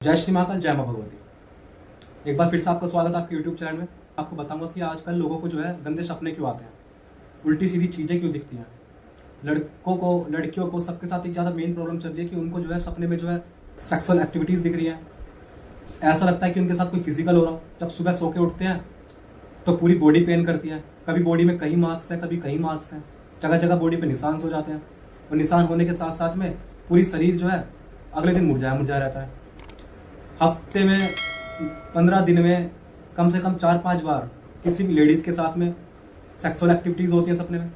जय श्री महाकाल, जय मां भगवती। एक बार फिर से आपका स्वागत है आपके YouTube चैनल में। आपको बताऊंगा कि आजकल लोगों को जो है गंदे सपने क्यों आते हैं, उल्टी सीधी चीजें क्यों दिखती हैं। लड़कों को, लड़कियों को, सबके साथ एक ज्यादा मेन प्रॉब्लम चल रही है कि उनको जो है सपने में जो है सेक्सुअल एक्टिविटीज दिख रही है। ऐसा लगता है कि उनके साथ कोई फिजिकल हो रहा हो। जब सुबह सो के उठते हैं तो पूरी बॉडी पेन करती है, कभी बॉडी में कई मार्क्स हैं, कभी कई मार्क्स हैं, जगह जगह बॉडी पे निशान हो जाते हैं। और निशान होने के साथ साथ में पूरी शरीर जो है अगले दिन मुरझाया मुरझाया रहता है। हफ्ते में 15 दिन में कम से कम 4-5 बार किसी भी लेडीज के साथ में सेक्सुअल एक्टिविटीज होती है सपने में,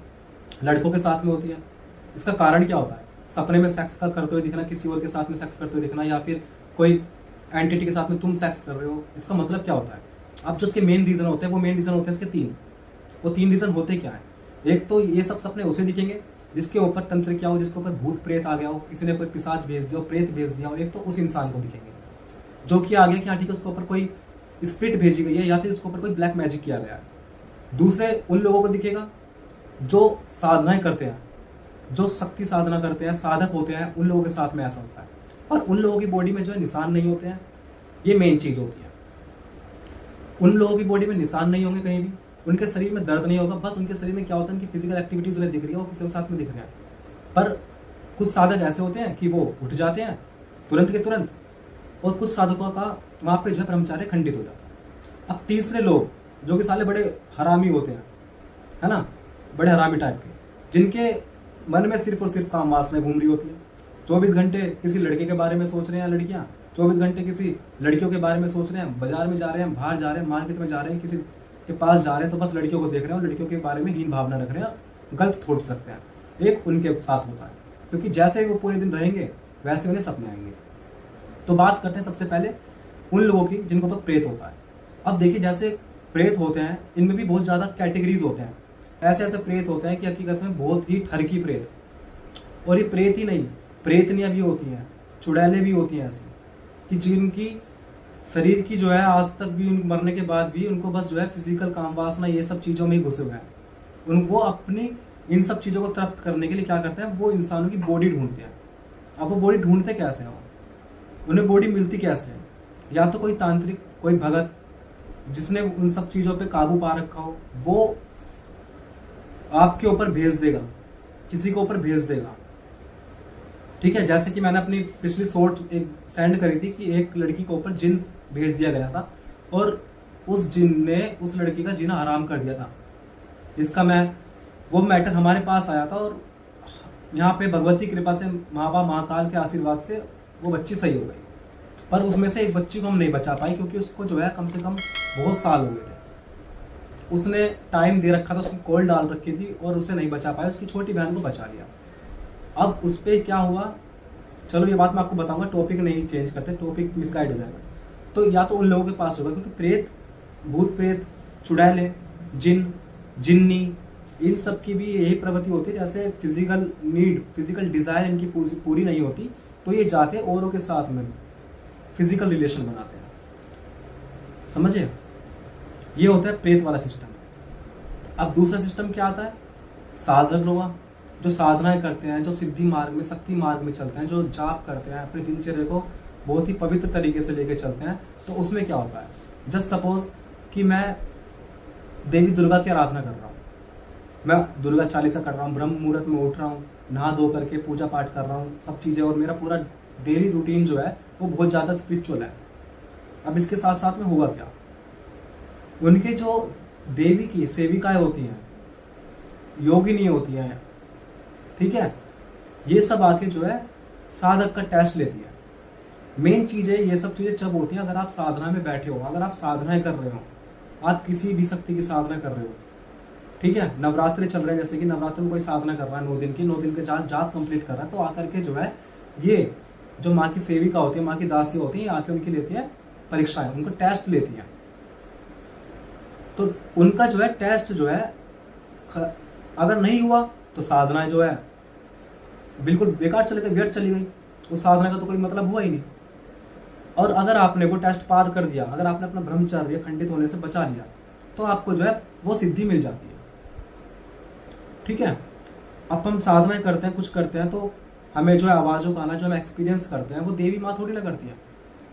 लड़कों के साथ में होती है। इसका कारण क्या होता है? सपने में सेक्स का करते हुए दिखना, किसी और के साथ में सेक्स करते हुए दिखना, या फिर कोई एंटिटी के साथ में तुम सेक्स कर रहे हो। इसका मतलब क्या होता है? अब जो इसके मेन रीजन होते हैं वो मेन रीजन होते हैं इसके 3। वो 3 रीजन होते क्या है? एक तो ये सब सपने उसे दिखेंगे जिसके ऊपर तंत्र क्या हो, जिसके ऊपर भूत प्रेत आ गया हो, किसी ने कोई पिशाच भेज दिया हो, प्रेत भेज दिया हो। एक तो उस इंसान को दिखेंगे जो कि आगे क्या, ठीक है, उसके ऊपर कोई स्पिरिट भेजी गई है या फिर उसके ऊपर कोई ब्लैक मैजिक किया गया है। दूसरे उन लोगों को दिखेगा जो साधनाएं करते हैं, जो शक्ति साधना करते हैं, साधक होते हैं, उन लोगों के साथ में ऐसा होता है। और उन लोगों की बॉडी में जो है निशान नहीं होते हैं, ये मेन चीज होती है। उन लोगों की बॉडी में निशान नहीं होंगे कहीं भी, उनके शरीर में दर्द नहीं होगा। बस उनके शरीर में क्या होता है, उनकी फिजिकल एक्टिविटीज उन्हें दिख रही है, वो किसी के साथ में दिख रहे हैं। पर कुछ साधक ऐसे होते हैं कि वो उठ जाते हैं तुरंत के तुरंत, और कुछ साधकों का वहां पे जो है ब्रह्मचार्य खंडित हो जाता है। अब तीसरे लोग जो कि साले बड़े हरामी होते हैं, है ना, बड़े हरामी टाइप के, जिनके मन में सिर्फ और सिर्फ काम वासना घूम रही होती है। 24 घंटे किसी लड़के के बारे में सोच रहे हैं लड़कियां, 24 घंटे किसी लड़कियों के बारे में सोच रहे हैं। बाजार में जा रहे हैं, बाहर जा रहे हैं, मार्केट में जा रहे हैं, किसी के पास जा रहे हैं तो बस लड़कियों को देख रहे हैं और लड़कियों के बारे में हीन भावना रख रहे हैं, गलत थॉट्स रखते हैं। एक उनके साथ होता है, क्योंकि जैसे वो पूरे दिन रहेंगे वैसे उन्हें सपने आएंगे। तो बात करते हैं सबसे पहले उन लोगों की जिनको ऊपर प्रेत होता है। अब देखिए, जैसे प्रेत होते हैं इनमें भी बहुत ज्यादा कैटेगरीज होते हैं। ऐसे ऐसे प्रेत होते हैं कि हकीकत में बहुत ही ठरकी प्रेत, और ये प्रेत ही नहीं, प्रेतनियां भी होती हैं, चुड़ैलें भी होती हैं ऐसी, कि जिनकी शरीर की जो है आज तक भी मरने के बाद भी उनको बस जो है फिजिकल काम वासना ये सब चीजों में ही घुसे हुए हैं। उनको अपनी इन सब चीजों को तृप्त करने के लिए क्या करते हैं, वो इंसानों की बॉडी ढूंढते हैं। अब वो बॉडी ढूंढते कैसे हैं, उन्हें बॉडी मिलती कैसे है? या तो कोई तांत्रिक, कोई भगत जिसने उन सब चीजों पे काबू पा रखा हो, वो आपके ऊपर भेज देगा, किसी के ऊपर भेज देगा। ठीक है, जैसे कि मैंने अपनी पिछली शॉर्ट एक सेंड करी थी कि एक लड़की के ऊपर जिन भेज दिया गया था और उस जिन ने उस लड़की का जीना हराम कर दिया था, जिसका वो मैटर हमारे पास आया था। और यहाँ पे भगवती कृपा से, महाकाल के आशीर्वाद से वो बच्ची सही हो गई। पर उसमें से एक बच्ची को हम नहीं बचा पाए, क्योंकि उसको जो है कम से कम बहुत साल हो गए थे। उसने टाइम दे रखा था, उसकी कॉल डाल रखी थी और उसे नहीं बचा पाया। उसकी छोटी बहन को बचा लिया। अब उस पर क्या हुआ, चलो ये बात मैं आपको बताऊंगा, टॉपिक नहीं चेंज करते, टॉपिक मिसगाइड हो जाएगा। तो या तो उन लोगों के पास होगा, क्योंकि प्रेत, भूत प्रेत, चुड़ैले, जिन, जिन्नी, इन सब की भी यही प्रवृत्ति होती है। जैसे फिजिकल नीड, फिजिकल डिजायर इनकी पूरी नहीं होती, तो ये जाके औरों के साथ में फिजिकल रिलेशन बनाते हैं। समझे? ये होता है प्रेत वाला सिस्टम। अब दूसरा सिस्टम क्या आता है? साधक लोग जो साधनाएं करते हैं, जो सिद्धि मार्ग में, शक्ति मार्ग में चलते हैं, जो जाप करते हैं, अपने दिनचर्या को बहुत ही पवित्र तरीके से लेके चलते हैं। तो उसमें क्या होता है, जस्ट सपोज कि मैं देवी दुर्गा की आराधना कर रहा हूँ, मैं दुर्गा चालीसा कर रहा हूँ, ब्रह्म मुहूर्त में उठ रहा हूँ, नहा धो करके पूजा पाठ कर रहा हूँ, सब चीजें, और मेरा पूरा डेली रूटीन जो है वो बहुत ज्यादा स्पिरिचुअल है। अब इसके साथ साथ में होगा क्या, उनके जो देवी की सेविकाएं होती हैं, योगिनी होती हैं, ठीक है, ये सब आके जो है साधक का टेस्ट लेती है। मेन चीज है, ये सब चीजें जब होती हैं अगर आप साधना में बैठे हो, अगर आप साधनाएं कर रहे हो, आप किसी भी शक्ति की साधना कर रहे हो, ठीक है, नवरात्रि चल रहे हैं, जैसे कि नवरात्र में कोई साधना कर रहा है, 9 दिन की, 9 दिन के जाप कंप्लीट कर रहा है, तो आकर के जो है ये जो माँ की सेविका होती है, माँ की दासी होती है, आके उनकी लेती है परीक्षाएं, उनको टेस्ट लेती है। तो उनका जो है टेस्ट जो है अगर नहीं हुआ तो साधना जो है बिल्कुल बेकार चली गई, व्यर्थ चली गई, उस साधना का तो कोई मतलब हुआ ही नहीं। और अगर आपने वो टेस्ट पार कर दिया, अगर आपने अपना ब्रह्मचर्य खंडित होने से बचा लिया, तो आपको जो है वो सिद्धि मिल जाती है। ठीक है, अब हम साधना करते हैं, कुछ करते हैं, तो हमें जो है आवाजों का आना, जो हम एक्सपीरियंस करते हैं, वो देवी माँ थोड़ी ना करती है।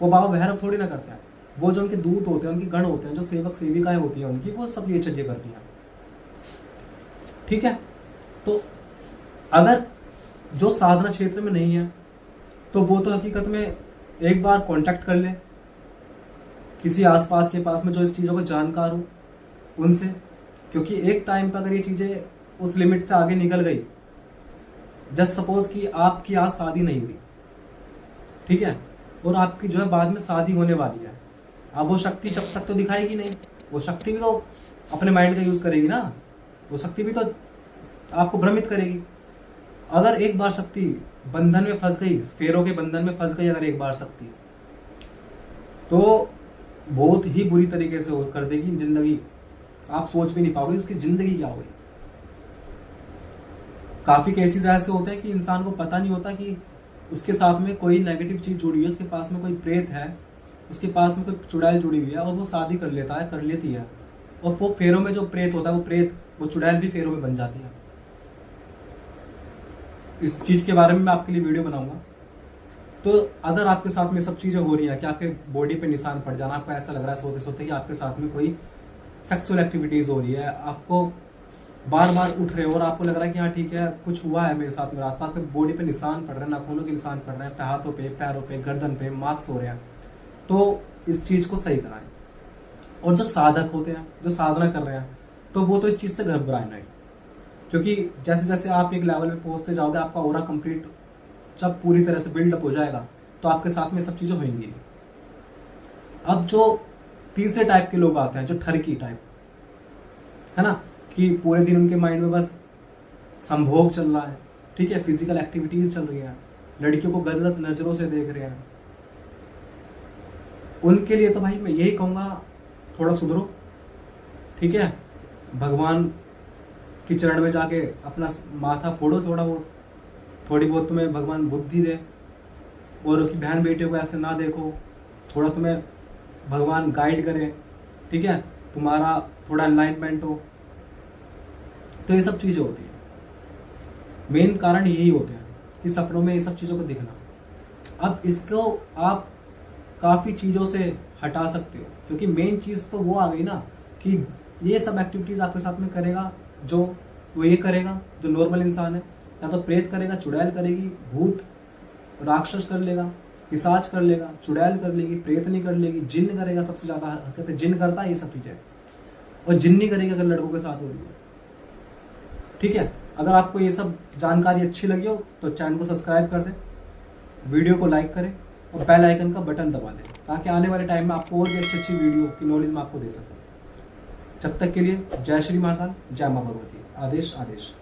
वो बाबा भैरव थोड़ी ना करते हैं, वो जो उनके दूत होते हैं, उनकी गण होते हैं, जो सेवक सेविकाएं होती हैं उनकी, वो सब ये चीजें करती हैं। ठीक है, तो अगर जो साधना क्षेत्र में नहीं है तो वो तो हकीकत में एक बार कांटेक्ट कर ले किसी आसपास के पास में जो इस चीजों को जानकार हो उनसे, क्योंकि एक टाइम पर अगर ये चीजें उस लिमिट से आगे निकल गई, जस्ट सपोज कि आपकी आज शादी नहीं हुई, ठीक है, और आपकी जो है बाद में शादी होने वाली है, अब वो शक्ति जब तक तो दिखाएगी नहीं, वो शक्ति भी तो अपने माइंड का यूज करेगी ना, वो शक्ति भी तो आपको भ्रमित करेगी। अगर एक बार शक्ति बंधन में फंस गई, फेरों के बंधन में फंस गई अगर एक बार शक्ति, तो बहुत ही बुरी तरीके से वो कर देगी जिंदगी, आप सोच भी नहीं पाओगे उसकी जिंदगी क्या होगी। काफी केसेस ऐसे होते हैं कि इंसान को पता नहीं होता कि उसके साथ में कोई नेगेटिव चीज जुड़ी हुई है, उसके पास में कोई प्रेत है, उसके पास में कोई चुड़ैल जुड़ी हुई है, और वो शादी कर लेता है, कर लेती है, और वो फेरों में जो प्रेत होता है, वो प्रेत, वो चुड़ैल भी फेरों में बन जाती है। इस चीज के बारे में मैं आपके लिए वीडियो बनाऊंगा। तो अगर आपके साथ में सब चीजें हो रही है कि आपके बॉडी पे निशान पड़ जाना, आपको ऐसा लग रहा है सोते सोते कि आपके साथ में कोई सेक्सुअल एक्टिविटीज हो रही है, आपको बार बार उठ रहे हो और आपको लग रहा है कि हाँ ठीक है कुछ हुआ है मेरे साथ में रात को, आपके बॉडी पे निशान पड़ रहे हैं, नाखूनों के निशान पड़ रहे हैं, हाथों पे, पैरों पे, गर्दन पे मार्क्स हो रहे हैं, तो इस चीज को सही कराएं। और जो साधक होते हैं, जो साधना कर रहे हैं, तो वो तो इस चीज से घबराए नहीं, क्योंकि जैसे जैसे आप एक लेवल पे पहुंचते जाओगे, आपका ऑरा कंप्लीट जब पूरी तरह से बिल्डअप हो जाएगा, तो आपके साथ में सब चीजें होंगी। अब जो तीसरे टाइप के लोग आते हैं, जो ठरकी टाइप है ना, कि पूरे दिन उनके माइंड में बस संभोग चल रहा है, ठीक है, फिजिकल एक्टिविटीज चल रही है, लड़कियों को गलत नजरों से देख रहे हैं, उनके लिए तो भाई मैं यही कहूंगा थोड़ा सुधरो, ठीक है, भगवान के चरण में जाके अपना माथा फोड़ो, थोड़ी बहुत तुम्हें भगवान बुद्धि दे, और की बहन बेटियों को ऐसे ना देखो, थोड़ा तुम्हें भगवान गाइड करे, ठीक है, तुम्हारा थोड़ा अलाइनमेंट हो, तो ये सब चीजें होती है। मेन कारण यही होते हैं कि सपनों में ये सब चीजों को दिखना। अब इसको आप काफी चीजों से हटा सकते हो, क्योंकि मेन चीज तो वो आ गई ना कि ये सब एक्टिविटीज आपके साथ में करेगा जो वो ये करेगा जो नॉर्मल इंसान है, या तो प्रेत करेगा, चुड़ैल करेगी, भूत राक्षस कर लेगा, पिशाच कर लेगा, चुड़ैल कर लेगी, प्रेत नहीं कर लेगी, जिन्न करेगा, सबसे ज्यादा हरकत जिन्न करता है ये सब चीजें, और जिन्नी करेगी अगर लड़कों के साथ हो रही है। ठीक है, अगर आपको ये सब जानकारी अच्छी लगी हो तो चैनल को सब्सक्राइब कर दें, वीडियो को लाइक करें और बेल आइकन का बटन दबा दें, ताकि आने वाले टाइम में आपको और भी अच्छी अच्छी वीडियो की नॉलेज मैं आपको दे सकूं। जब तक के लिए जय श्री महाकाल, जय मां भगवती। आदेश आदेश।